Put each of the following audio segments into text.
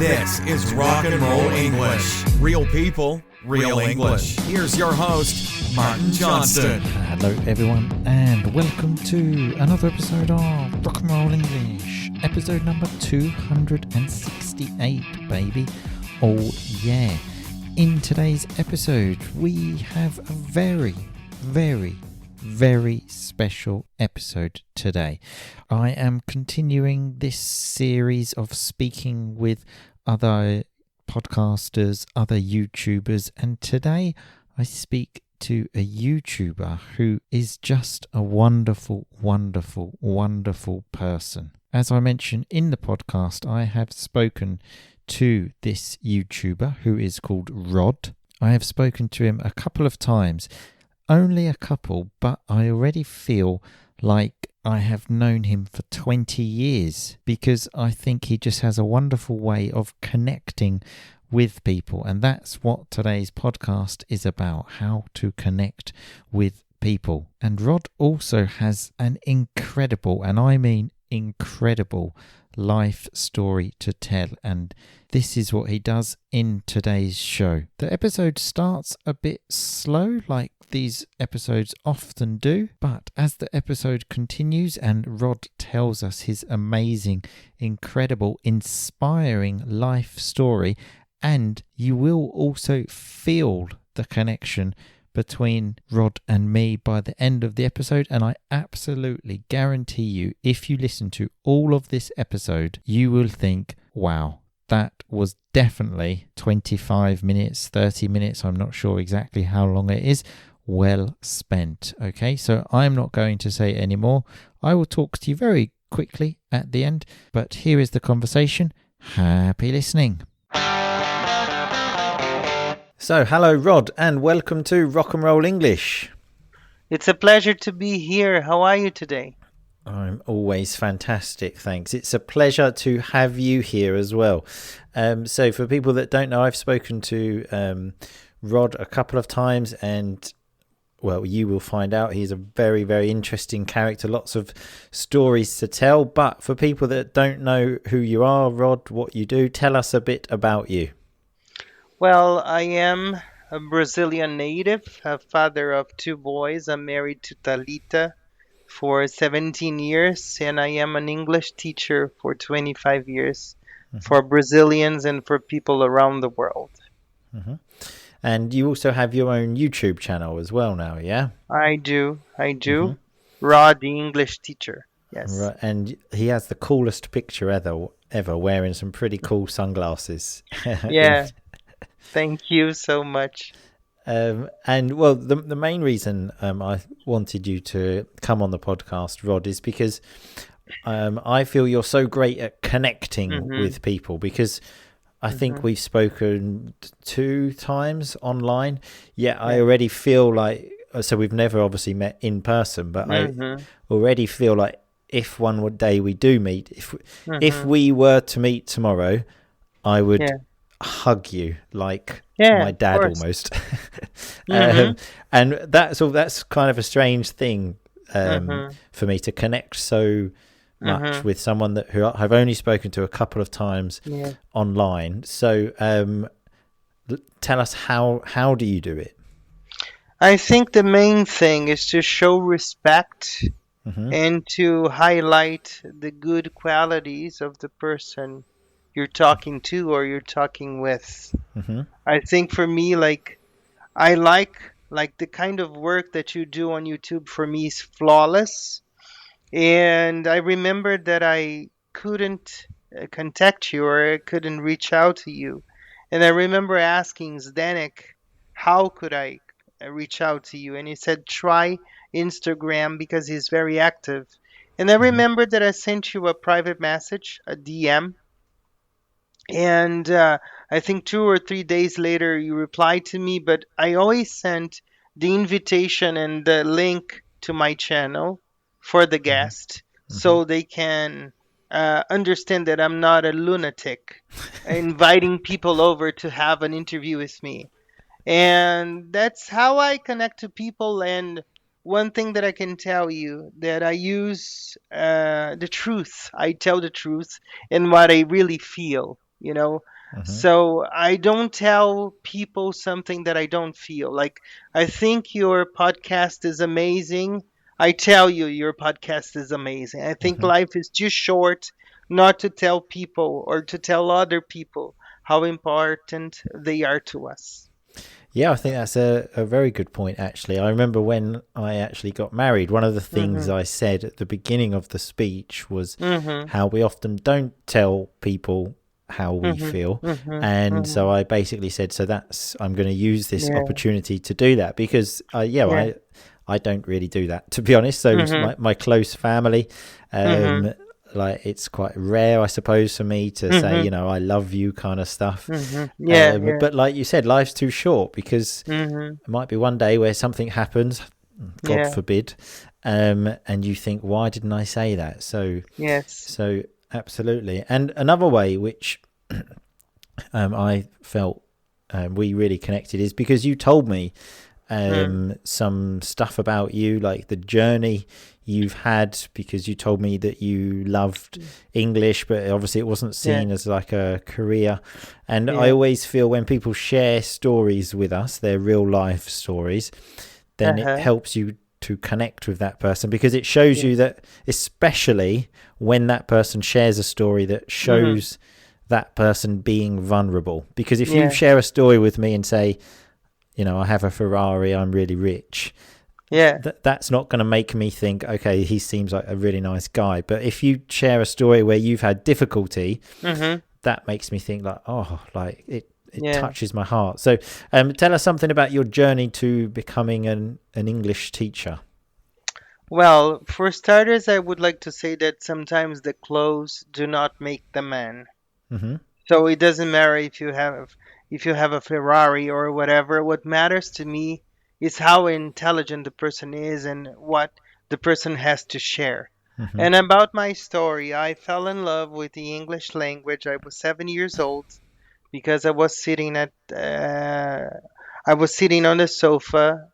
This is Rock and Roll English. Real people, real English. Here's your host, Martin Johnston. Hello everyone and welcome to another episode of Rock and Roll English. Episode number 268, baby. Oh yeah. In today's episode we have a very special episode today. I am continuing this series of speaking with other podcasters, other YouTubers, and today I speak to a YouTuber who is just a wonderful person. As I mentioned in the podcast, I have spoken to this YouTuber who is called Rod. I have spoken to him a couple of times. Only a couple, but I already feel like I have known him for 20 years because I think he just has a wonderful way of connecting with people. And that's what today's podcast is about, how to connect with people. And Rod also has an incredible, and I mean incredible, life story to tell, and this is what he does in today's show. The episode starts a bit slow, like these episodes often do, but as the episode continues and Rod tells us his amazing, incredible, inspiring life story, and you will also feel the connection between Rod and me by the end of the episode, and I absolutely guarantee you, if you listen to all of this episode, you will think, wow, that was definitely 25 minutes, 30 minutes, I'm not sure exactly how long it is, well spent. Okay, so I'm not going to say any more. I will talk to you very quickly at the end, but here is the conversation. Happy listening. So, hello Rod, and welcome to Rock and Roll English. It's a pleasure to be here. How are you today? I'm always fantastic, thanks. It's a pleasure to have you here as well. So for people that don't know, I've spoken to Rod a couple of times, and well, you will find out he's a very interesting character, lots of stories to tell. But for people that don't know who you are, Rod, what you do, tell us a bit about you. Well, I am a Brazilian native, a father of two boys. I'm married to Talita for 17 years, and I am an English teacher for 25 years for Brazilians and for people around the world. And you also have your own YouTube channel as well now, yeah? I do. Rod, the English teacher. Yes. Right, and he has the coolest picture ever wearing some pretty cool sunglasses. Yeah. Thank you so much. And well, the main reason I wanted you to come on the podcast, Rod, is because I feel you're so great at connecting with people, because I think we've spoken 2 times online, yet I already feel like, so we've never obviously met in person, but I already feel like if one day we do meet, if we were to meet tomorrow, I would hug you like my dad almost. And that's kind of a strange thing for me to connect so much with someone who I've only spoken to a couple of times online. So tell us, how do you do it? I think the main thing is to show respect and to highlight the good qualities of the person you're talking to or you're talking with. I think for me, I like the kind of work that you do on YouTube. For me is flawless, and I remember that I couldn't contact you, or I couldn't reach out to you, and I remember asking Zdenek, how could I reach out to you? And he said, try Instagram because he's very active. And I remember that I sent you a private message, a DM, and I think 2 or 3 days later you replied to me, but I always sent the invitation and the link to my channel for the guest so they can understand that I'm not a lunatic inviting people over to have an interview with me. And that's how I connect to people. And one thing that I can tell you, that I use the truth. I tell the truth and what I really feel. you know. Hmm. So I don't tell people something that I don't feel. Like, I think your podcast is amazing. I tell you your podcast is amazing. I think Hmm. life is too short not to tell people or to tell other people how important they are to us. Yeah, I think that's a very good point, actually. I remember when I actually got married, one of the things Mhm. I said at the beginning of the speech was Mhm. how we often don't tell people how we Mhm. feel. Mhm. And so Mhm. I basically said, so I'm going to use this Yeah. opportunity to do that because, yeah, Yeah. I don't really do that, to be honest. So Mhm. my close family, Mhm. um, like it's quite rare, I suppose, for me to say, Mhm. I love you kind of stuff. Mhm. Yeah. Yeah. But like you said, life's too short because Mhm. it might be one day where something happens, God Yeah. forbid, and you think, why didn't I say that? Yes. So absolutely. And another way which I felt we really connected is because you told me Mm. some stuff about you, like the journey you've had, because you told me that you loved English, but obviously it wasn't Yeah. seen as like a career. And I Yeah. always feel when people share stories with us, their real life stories, then it Uh-huh. helps you to connect with that person because it shows Yeah. you that, especially when that person shares a story that Mhm. shows that person being vulnerable. Because if you Yeah. share a story with me and say, I have a Ferrari, I'm really rich, Yeah. that's not going to make me think, okay, he seems like a really nice guy. But if you share a story where you've had difficulty, Mhm. that makes me think like, oh, like it Yeah. touches my heart. So tell us something about your journey to becoming an English teacher. Well, for starters, I would like to say that sometimes the clothes do not make the man. Hmm. So it doesn't matter if you have a Ferrari or whatever. What matters to me is how intelligent the person is and what the person has to share. Hmm. And about my story, I fell in love with the English language. I was 7 years old because I was sitting on the sofa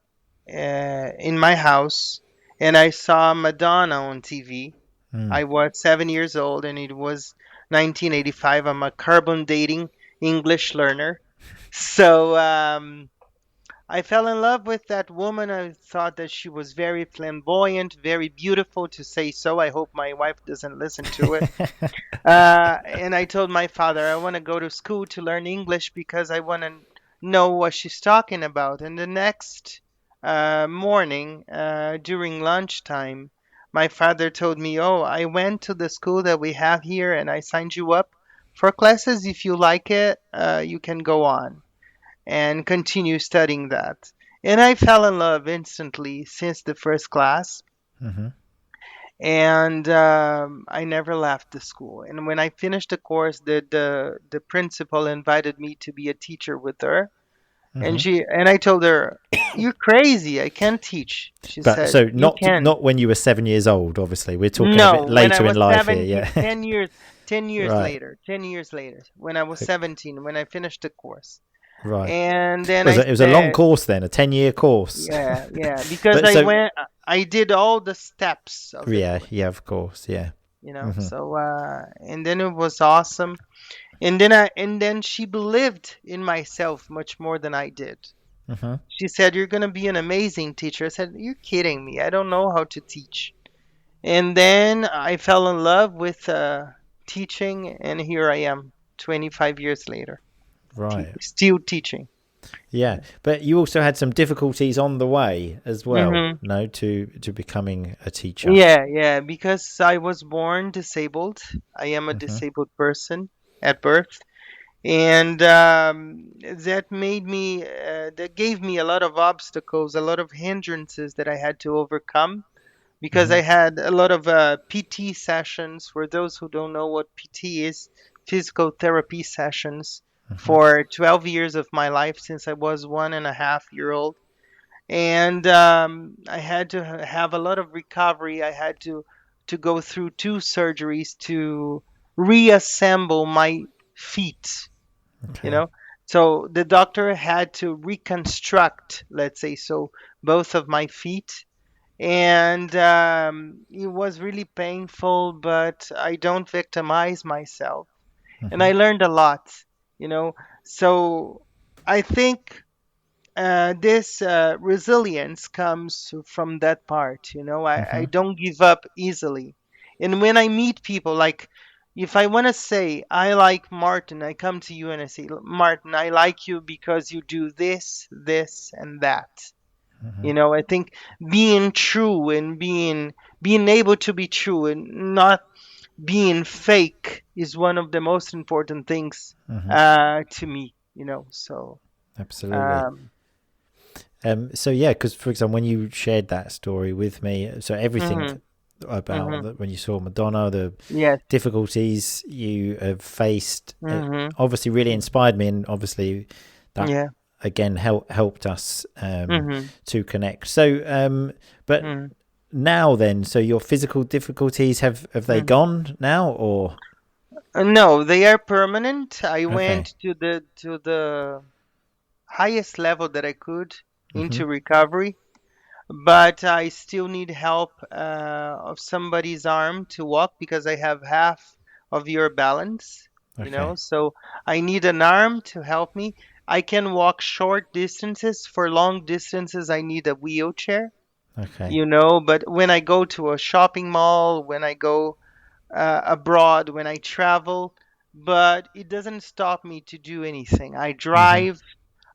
in my house and I saw Madonna on TV. Mm. I was 7 years old and it was 1985. I'm a carbon dating English learner. So I fell in love with that woman. I thought that she was very flamboyant, very beautiful to say so. I hope my wife doesn't listen to it. And I told my father, I want to go to school to learn English because I want to know what she's talking about. And the next morning, during lunchtime, my father told me, oh, I went to the school that we have here and I signed you up for classes. If you like it, you can go on and continue studying that. And I fell in love instantly since the first class Hmm. and I never left the school. And when I finished the course, the principal invited me to be a teacher with her, Hmm. and I told her, "You're crazy. I can't teach." She But said, so "You can." not when you were 7 years old. Obviously, we're talking a bit No, when I later in was life here. 17, Yeah. 10 years Right. later, 10 years later, when I was 17, when I finished the course. Right. And It then was I a long said, course then, a 10-year course. yeah, yeah, because But so I did all the steps of the yeah, course, yeah, of course, yeah. Hmm. So, and then it was awesome. And then she believed in myself much more than I did. Hmm. She said, "You're gonna be an amazing teacher." I said, "You're kidding me. I don't know how to teach." And then I fell in love with teaching, and here I am, 25 years later, Right. still teaching. Yeah, but you also had some difficulties on the way as well, Hmm. no, to becoming a teacher. Yeah, yeah, because I was born disabled. I am a Hmm. disabled person at birth. And that gave me a lot of obstacles, a lot of hindrances that I had to overcome because Hmm. I had a lot of PT sessions. For those who don't know what PT is, physical therapy sessions Hmm. for 12 years of my life since I was 1.5 year old. And I had to have a lot of recovery. I had to go through two surgeries to reassemble my feet, you Okay. know. So the doctor had to reconstruct, let's say so, both of my feet. And it was really painful, but I don't victimize myself. and I learned a lot, So I think this resilience comes from that part. I Mhm. don't give up easily. And when I meet people, like if I want to say, I like Martin, I come to you and I say, Martin, I like you because you do this, this, and that. I think being true and being able to be true and not being fake is one of the most important things to me. So Absolutely. um, So yeah, because for example, when you shared that story with me, so everything mhm, about mhm. when you saw Madonna, the Yes. difficulties you have faced, Mhm. obviously really inspired me, and obviously that Yeah. again helped us Mhm. to connect. So, but Mhm. now then, so your physical difficulties have they Mhm. gone now, or No, they are permanent. I okay? went to the highest level that I could Hmm. into recovery, but I still need help of somebody's arm to walk because I have half of your balance, Okay. So I need an arm to help me. I can walk short distances. For long distances, I need a wheelchair, Okay. But when I go to a shopping mall, when I go abroad, when I travel, but it doesn't stop me to do anything. I Hmm. drive,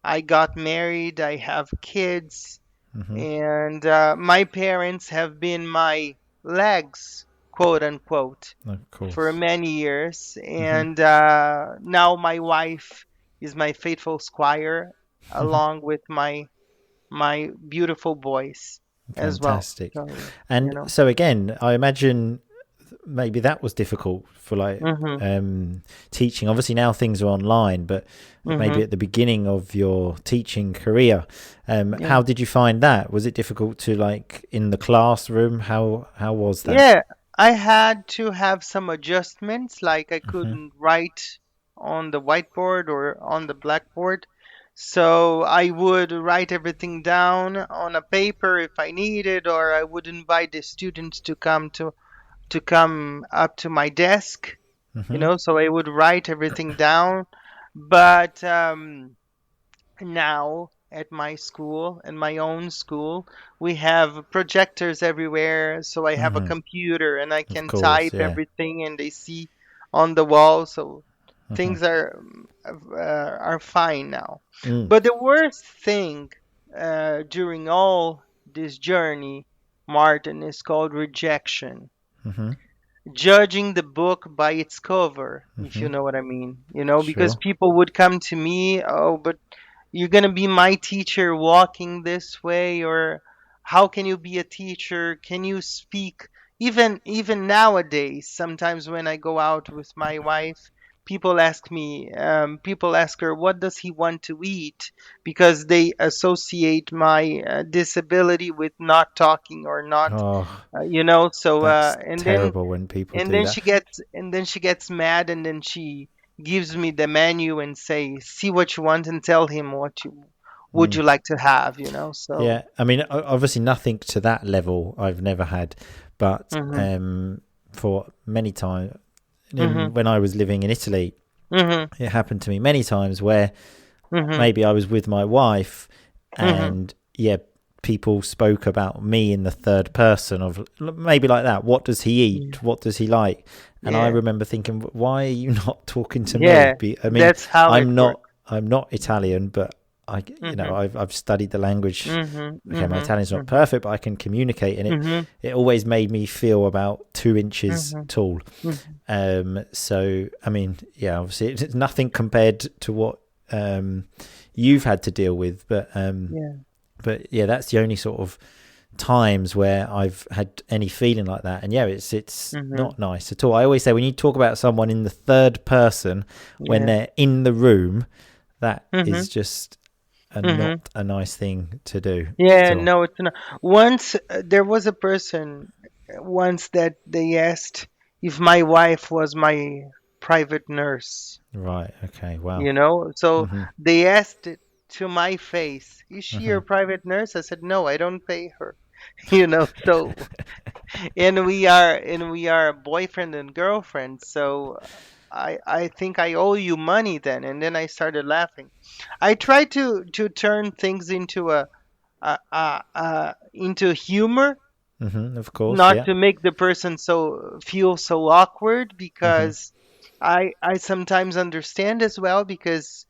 I got married, I have kids, Hmm. and my parents have been my legs, quote unquote, Of for course. many years. Hmm. And now my wife is my faithful squire, along with my beautiful boys as well. Fantastic. So, And so again, I imagine maybe that was difficult for like mhm, teaching. Obviously now things are online, but maybe mhm, at the beginning of your teaching career, yeah. how did you find that? Was it difficult to like in the classroom? How was that? Yeah, I had to have some adjustments, like I Hmm. couldn't write on the whiteboard or on the blackboard. So I would write everything down on a paper if I needed, or I would invite the students to come up to my desk, Hmm. so I would write everything down. But now at my school, in my own school, we have projectors everywhere, so I have a Hmm. computer and I Of can course, type yeah. everything and they see on the wall, so Hmm. things are fine now. Mm. But the worst thing during all this journey, Martin, is called rejection. Hmm. Judging the book by its cover, if Hmm. you know what I mean. Because Sure. people would come to me, oh, but you're gonna be my teacher walking this way, or how can you be a teacher? Can you speak? Even nowadays, sometimes when I go out with my wife, people ask her, what does he want to eat? Because they associate my disability with not talking or not, Oh, So that's and then terrible when people and do then that. she gets mad, and then she gives me the menu and say, see what you want and tell him what you would Mm. you like to have, so. Yeah, I mean, obviously nothing to that level I've never had, but Mhm. for many times Mhm. when I was living in Italy, Mhm. it happened to me many times where Mhm. maybe I was with my wife Mhm. and yeah, people spoke about me in the third person of maybe like that. What does he Yeah. eat? What does he like? And I Yeah. remember thinking, why are you not talking to me? Yeah. I mean, That's how it works. I'm not Italian, but Mhm. I've studied the language. Mhm. Okay, my Mhm. Italian's not Mhm. perfect, but I can communicate, and Mhm. it always made me feel about 2 inches Mhm. tall. Mhm. So I mean, yeah, obviously it's nothing compared to what you've had to deal with, Yeah. but yeah, that's the only sort of times where I've had any feeling like that, and yeah, it's Mhm. not nice at all. I always say when you talk about someone in the third person when Yeah. they're in the room, that is Mhm. just Mhm. not a nice thing to do at Yeah, all. no, it's not. Once there was a person once that they asked if my wife was my private nurse, Right. Okay. Wow. So Hmm. they asked it to my face, is she Hmm. your private nurse? I said, no, I don't pay her. So and we are boyfriend and girlfriend, so I think I owe you money then. And then I started laughing. I try to turn things into into humor, Of course, not yeah. to make the person feel so awkward, Hmm. because I sometimes understand as well, because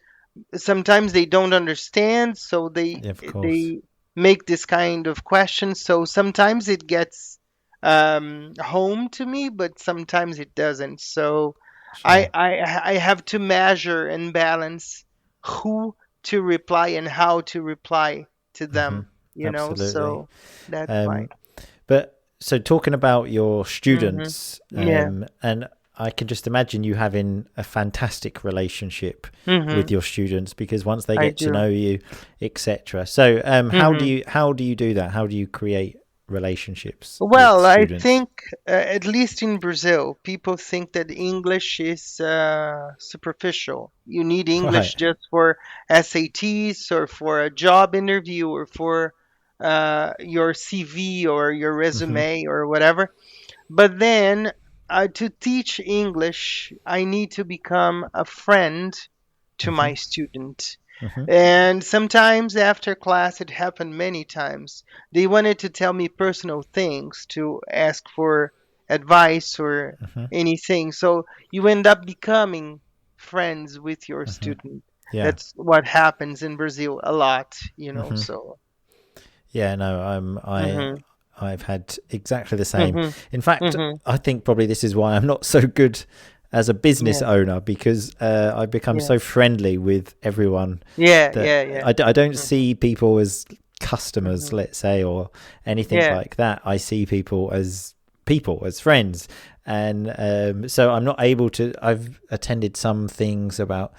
sometimes they don't understand, so Yeah, of course. they make this kind of question. So sometimes it gets home to me, but sometimes it doesn't. So Sure. I have to measure and balance who to reply and how to reply to Hmm. them, Absolutely. so that's why. Um, but so talking about your Hmm. students, Yeah. and I can just imagine you having a fantastic relationship with Hmm. your students because once they I get to do. know you, etc. So, Hmm. how do you do that? How do you create relationships with Well, I students? think, at least in Brazil, people think that English is superficial. You need Right. English just for SATs or for a job interview or for your CV or your Hmm. resume or whatever. But then, to teach English, I need to become a friend to Hmm. my student. Hmm. And sometimes after class, it happened many times. They wanted to tell me personal things, to ask for advice or Hmm. anything. So you end up becoming friends with your Hmm. student. Yeah. That's what happens in Brazil a lot, Hmm. so. Yeah, no, Mhm. I've had exactly the same. Mhm. In fact, Mhm. I think probably this is why I'm not so good as a business Yeah. owner because I become Yeah. so friendly with everyone Yeah. that Yeah. Yeah. I don't Mhm. see people as customers, Mhm. let's say, or anything Yeah. like that. I see people, as friends. And so I'm not able to. I've attended some things about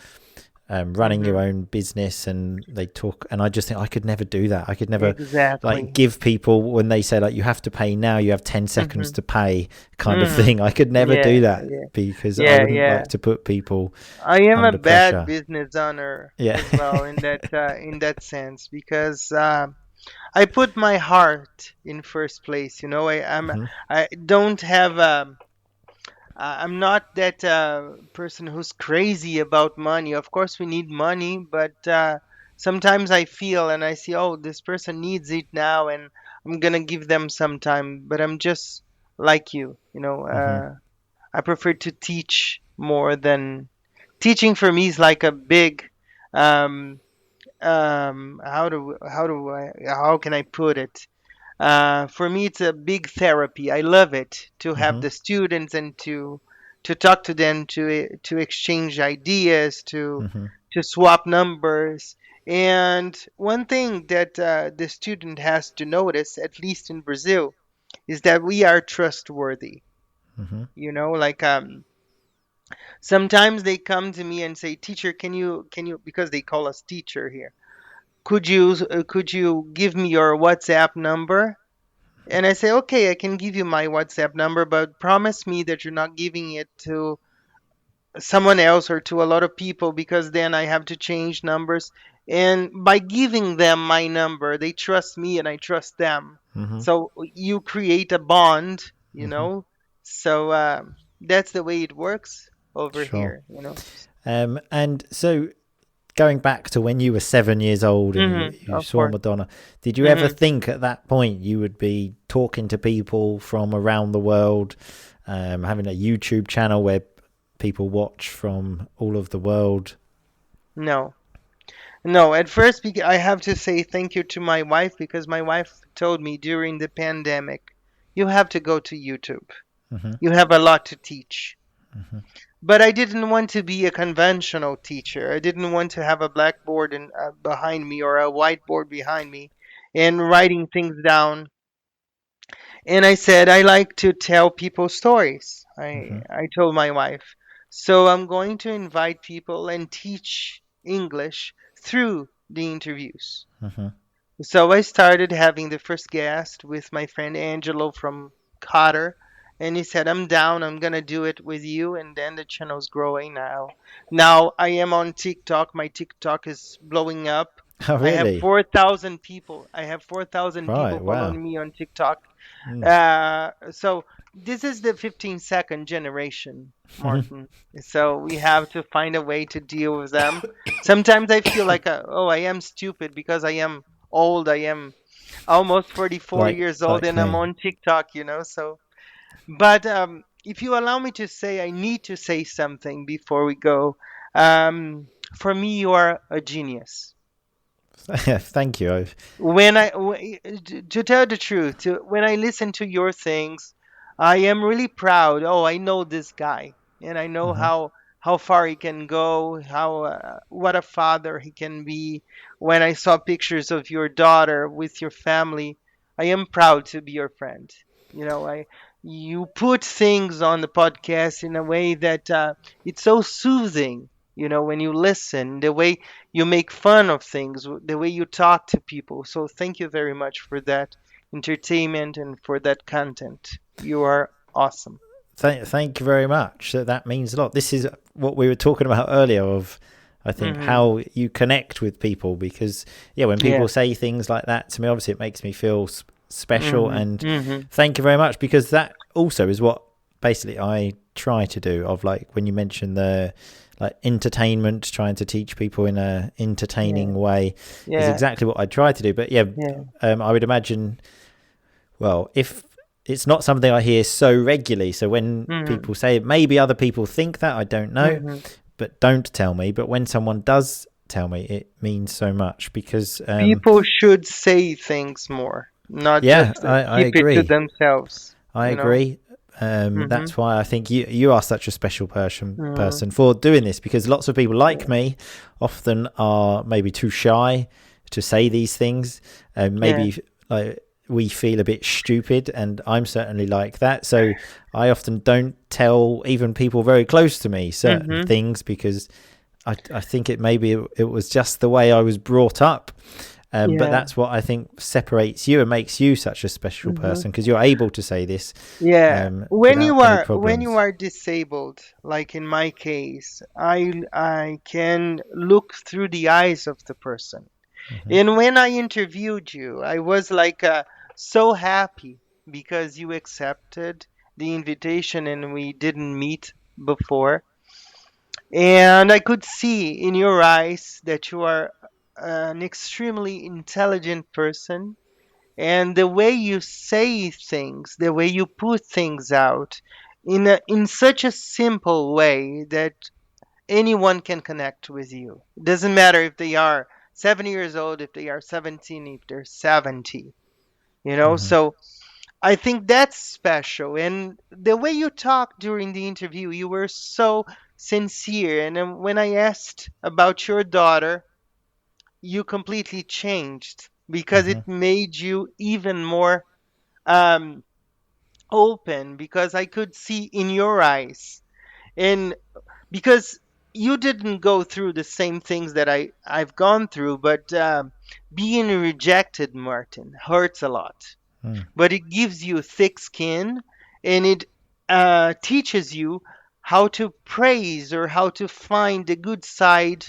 running your Mhm. own business and they talk and I just think I could never do that. I could never like Exactly. give people when they say like you have to pay now, you have 10 seconds Mhm. to pay kind of Mhm. thing. I could never Yeah. do that Yeah. because I Yeah. wouldn't Yeah. like to put people I am a under bad pressure. business owner Yeah. as well, in that sense, because I put my heart in first place. Hmm. I don't have I'm not that person who's crazy about money. Of course, we need money, but sometimes I feel and I see, oh, this person needs it now, and I'm gonna give them some time. But I'm just like you. Hmm. I prefer to teach more than teaching. For me is like a big um how can I put it? For me, it's a big therapy. I love it to have Hmm. the students and to talk to them, to exchange ideas, Hmm. to swap numbers. And one thing that the student has to notice, at least in Brazil, is that we are trustworthy. Hmm. Like, sometimes they come to me and say, "Teacher, can you?" Because they call us teacher here. Could you give me your WhatsApp number? And I say, okay, I can give you my WhatsApp number, but promise me that you're not giving it to someone else or to a lot of people, because then I have to change numbers. And by giving them my number, they trust me and I trust them. Hmm. So you create a bond, you Hmm. know? So that's the way it works over Sure. here. And so going back to when you were 7 years old and you Of saw course. Madonna, did you ever Hmm. think at that point you would be talking to people from around the world, having a YouTube channel where people watch from all of the world? No. No, at first, I have to say thank you to my wife, because my wife told me during the pandemic, you have to go to YouTube. Hmm. You have a lot to teach. Hmm. But I didn't want to be a conventional teacher. I didn't want to have a blackboard behind me, or a whiteboard behind me and writing things down. And I said, I like to tell people stories. I, Hmm. I told my wife. So I'm going to invite people and teach English through the interviews. Hmm. So I started having the first guest with my friend Angelo from Qatar, and he said, "I'm down. I'm gonna do it with you." And then the channel's growing now. Now I am on TikTok. My TikTok is blowing up. Oh, I have really? 4,000 people. I have 4,000 people Right. Wow. following me on TikTok. Mm. So this is the 15-second generation, Martin. So we have to find a way to deal with them. Sometimes I feel like, oh, I am stupid because I am old. I am almost 44 years old like and I'm me. on TikTok, So, but if you allow me to say, I need to say something before we go. For me, you are a genius. Thank you. To tell the truth, when I listen to your things, I am really proud. Oh, I know this guy, and I know how far he can go, how what a father he can be. When I saw pictures of your daughter with your family, I am proud to be your friend. I you put things on the podcast in a way that it's so soothing. When you listen, the way you make fun of things, the way you talk to people. So thank you very much for that entertainment and for that content. You are awesome. Thank you very much. That means a lot. This is what we were talking about earlier of, I think, Hmm. how you connect with people, because when Yeah. people say things like that to me, obviously it makes me feel special. Hmm. And Hmm. thank you very much, because that also is what basically I try to do, of like when you mention the like entertainment, trying to teach people in a entertaining Yeah. way is Yeah. exactly what I try to do. But Yeah. I would imagine, well, if it's not something I hear so regularly, so when Hmm. people say it, maybe other people think that, I don't know, Hmm. but don't tell me. But when someone does tell me, it means so much, because People should say things more, not yeah, just I keep it to agree. themselves, I you know? agree. Hmm. That's why I think you are such a special Hmm. person for doing this, because lots of people like me often are maybe too shy to say these things, and Yeah. maybe like we feel a bit stupid, and I'm certainly like that. So I often don't tell even people very close to me certain Hmm. things, because I think it was just the way I was brought up. But Yeah. that's what I think separates you and makes you such a special Hmm. person, because you're able to say this Yeah. When without you any are when you problems. are disabled, like in my case, I can look through the eyes of the person. Hmm. And when I interviewed you, I was like so happy because you accepted the invitation and we didn't meet before. And I could see in your eyes that you are an extremely intelligent person. And the way you say things, the way you put things out in such a simple way that anyone can connect with you. It doesn't matter if they are 7 years old, if they are 17, if they're 70, Hmm. So I think that's special. And the way you talked during the interview, you were so sincere. And then when I asked about your daughter, you completely changed because it Hmm. made you even more um, open because I could see in your eyes. And because you didn't go through the same things that I've gone through, but being rejected, Martin, hurts a lot. Mm. But it gives you thick skin and it teaches you how to praise or how to find the good side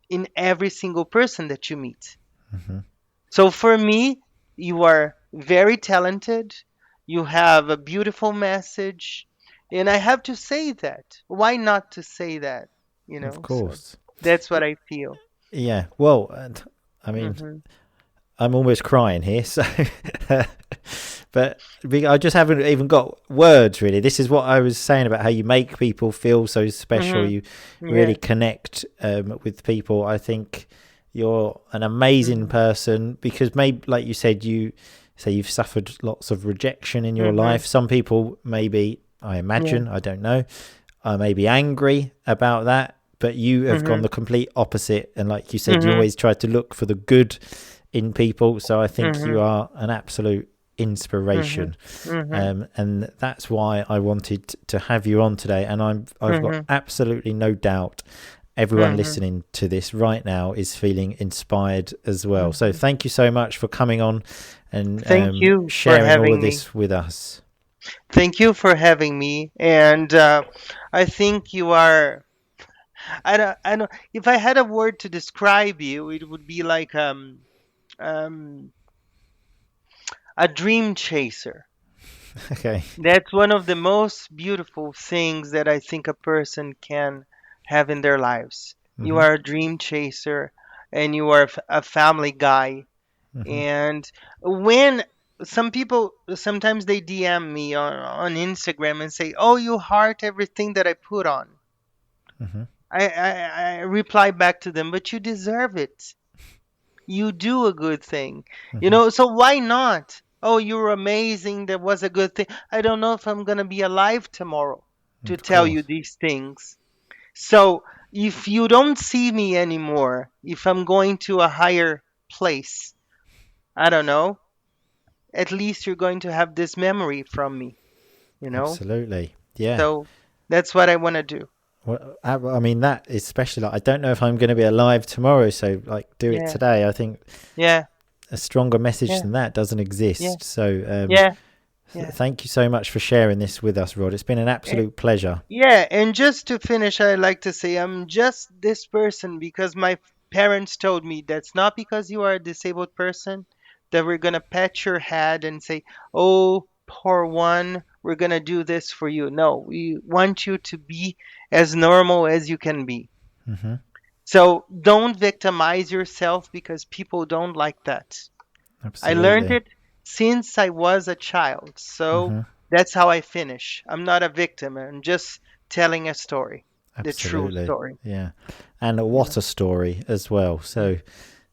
in every single person that you meet. Hmm. So for me, you are very talented. You have a beautiful message. And I have to say that. Why not to say that? Of So course. that's what I feel. Yeah. Well, and I mean, Hmm. I'm almost crying here, so but I just haven't even got words really. This is what I was saying about how you make people feel so special. Hmm. You really Yeah. connect with people. I think you're an amazing Hmm. person, because maybe, like you said, you say you've suffered lots of rejection in your Hmm. life. Some people, maybe, I Yeah. imagine, I don't know, are maybe angry about that, but you have gone Hmm. the complete opposite. And like you said, you Hmm. always try to look for the good in people. So I think you Hmm. are an absolute Hmm. inspiration, Hmm. and that's why I wanted to have you on today. And I've got Hmm. absolutely no doubt everyone Hmm. listening to this right now is feeling inspired as well. So Hmm. thank you so much for coming on and Thank you for sharing all of having me. this with us. Thank you for having me. And I think you are. I don't. If I had a word to describe you, it would be like um a dream chaser. Okay. That's one of the most beautiful things that I think a person can have in their lives. You Mm-hmm. are a dream chaser and you are a family guy. Mm-hmm. And when some people sometimes they DM me on Instagram and say, "Oh, you heart everything that I put on." Mm-hmm. I reply back to them, "But you deserve it. You do a good thing. Mm-hmm. So why not? Oh, you're amazing. That was a good thing. I don't know if I'm going to be alive tomorrow to Of tell you course. these things. So if you don't see me anymore, if I'm going to a higher place, I don't know, at least you're going to have this memory from me, you know? Absolutely. Yeah. So that's what I want to do. Well, I mean, that is especially like, I don't know if I'm going to be alive tomorrow, so like do it Yeah, today. I think yeah, a stronger message yeah, than that doesn't yeah, exist. So yeah, yeah. thank you so much for sharing this with us, Rod. It's been an Eh, absolute pleasure. Yeah, and just to finish, I like to say I'm just this person because my parents told me that's not because you are a disabled person that we're gonna pat your head and say, "Oh, poor one, we're gonna do this for you." No, we want you to be as normal as you can be. Hmm. So don't victimize yourself because people don't like that. I learned Absolutely. it since I was a child. So Hmm. that's how I finish. I'm not a victim. I'm just telling a story, the true Absolutely. story. Yeah. And You what know. a story as well. Yeah.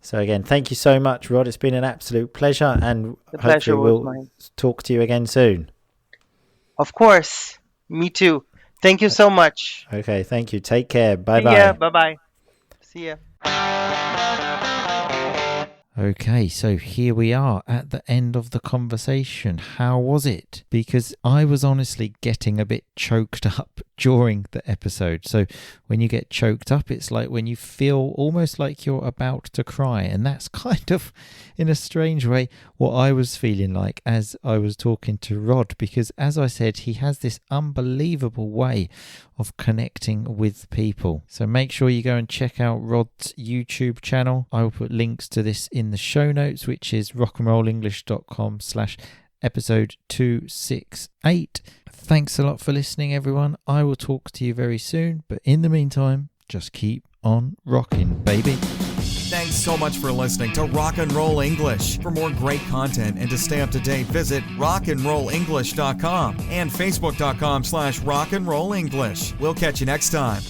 So again, thank you so much, Rod. It's been an absolute pleasure, and The hopefully pleasure was we'll mine. talk to you again soon. Of course. Me too. Thank you so much. Okay, thank you. Take care. Bye See ya. bye. Bye bye. See ya. Okay, so here we are at the end of the conversation. How was it? Because I was honestly getting a bit choked up during the episode. So when you get choked up, it's like when you feel almost like you're about to cry. And that's kind of, in a strange way, what I was feeling like as I was talking to Rod. Because as I said, he has this unbelievable way of connecting with people. So make sure you go and check out Rod's YouTube channel. I will put links to this in the show notes, which is rockandrollenglish.com/episode 268. Thanks a lot for listening, everyone. I will talk to you very soon, but in the meantime, just keep on rocking, baby. Thanks so much for listening to Rock and Roll English. For more great content and to stay up to date, visit rockandrollenglish.com and facebook.com/rockandrollenglish. We'll catch you next time.